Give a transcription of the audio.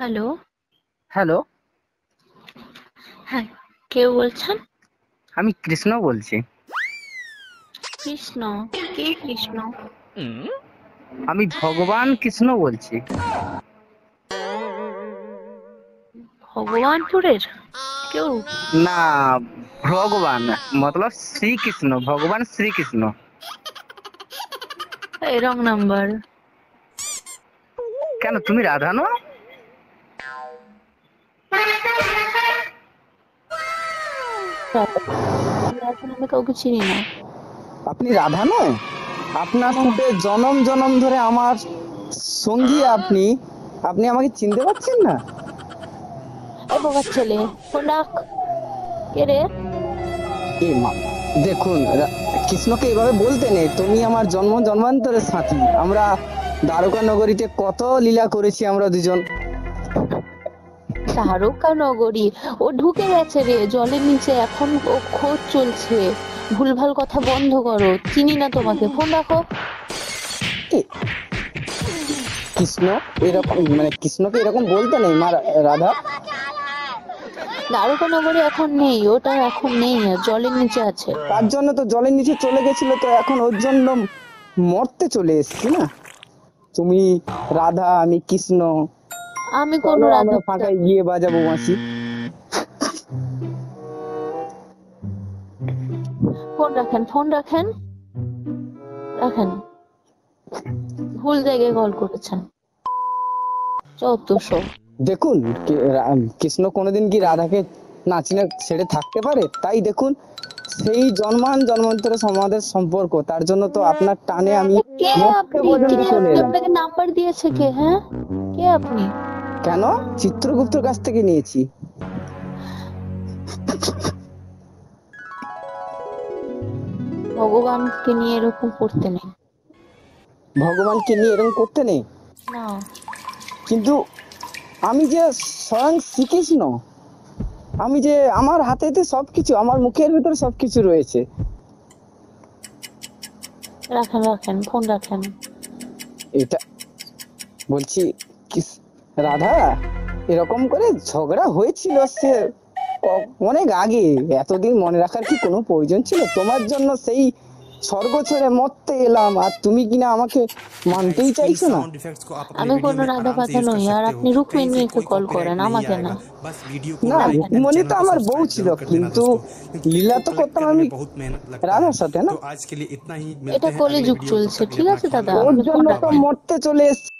Hello. Hello, হ্যাঁ, কে বলছেন? আমি কৃষ্ণ বলছি। কৃষ্ণ? কে কৃষ্ণ? আমি ভগবান কৃষ্ণ বলছি। ভগবানপুরের কেউ? না, ভগবান মতলব শ্রীকৃষ্ণ, ভগবান শ্রীকৃষ্ণ। এই রং নাম্বার। কেন তুমি রাধা নও? এখন আমি কাউকে চিনি না। আপনি রাধা নয়? আপনার না, সাথে জনম জনম ধরে আমার সঙ্গী আপনি। আপনি আমাকে চিনতে পারছেন না? এই বোকার ছেলে, ফোন রাখ। কে রে? এ মা, দেখুন কৃষ্ণকে এভাবে বলতে নেই। তুমি আমার জন্ম জন্মান্তরের সাথী। আমরা দ্বারকা নগরীতে কত লীলা করেছি আমরা দুজন। তারকা নগরী? ও ঢুকে গেছে রে জলের নিচে, এখন ও খোঁজ চলছে। ভুলভাল কথা বন্ধ করো, চিনি না তোমাকে, ফোন রাখো। কি কৃষ্ণ এরকম, মানে কৃষ্ণকে এরকম বলতে নেই মা রাধা। তারকা নগরী এখন নেই, ওটা এখন নেই, আর জলের নিচে আছে। তার জন্য তো জলের নিচে চলে গেছিল, তো এখন ওর জন্য মরতে চলে এসেছি না। তুমি রাধা, আমি কৃষ্ণ। আমি কোনো চলো রাধা আমরা ফাধা। ফাঁকায় গিয়ে বাজাবো বাঁশি। ফোন রাখেন, ফোন রাখেন, রাখেন। ভুল জায়গায় কল করেছেন। যত সব। দেখুন কৃষ্ণ কোনোদিন কি রাধাকে না চিনে ছেড়ে থাকতে পারে? তাই দেখুন, সেই জন্মান জন্মান্তরে আমাদের সম্পর্ক, তার জন্য তো আপনার টানে আমি কে মরতে আপনি? কে পর্যন্ত চলে আপনি? এলাম। আপনাকে নাম্বার দিয়েছে কে? হ্যাঁ, কে আপনি? কেন? চিত্রগুপ্তর কাছ থেকে নিয়েছি। ভগবানকে নিয়ে এরকম করতে নেই। ভগবানকে নিয়ে এরকম করতে নেই, না। কিন্তু আমি যে স্বয়ং শ্রীকৃষ্ণ। আমি যে, আমার হাতেতে সবকিছু, আমার মুখের ভিতরে সবকিছু রয়েছে। রাখেন, রাখেন, ফোন রাখেন। এটা বলছি কি, রাধা এরকম করে ঝগড়া হয়েছিল সে অনেক আগে। এতদিন মনে রাখার কি কোনো প্রয়োজন ছিল? তোমার জন্য সেই স্বর্গ ছেড়ে মরতে এলাম, আর তুমি কিনা আমাকে মানতেই गाइस इन চাইছো না। साउंड इफेक्ट्स को आप अपने আমি वीडियो কোনো में রাধা आराम से ফাধা यूज कर নই, আর सकते हो। আপনি कहीं से রুক্মিণীকে कोई কল कॉपीराइट করেন, नहीं আমাকে না। आएगा। बस वीडियो को না, लाइक एंड রুক্মিণী चैनल তো को আমার বউ सब्सक्राइब ছিল, जरूर कर देना কিন্তু दोस्तों, क्योंकि লীলা इसको তো कलेक्ट করতাম करने আমি में बहुत मेहनत लगता है। রাধার সাথে না। तो आज के लिए इतना ही, मिलते এটা हैं अगले কলিযুগ वीडियो। तब চলছে, तक के लिए ঠিক अपना আছে ख्याल দাদা, रखना। ওর আপনি ফোন জন্য তো রাখেন। মরতে চলে এসেছি।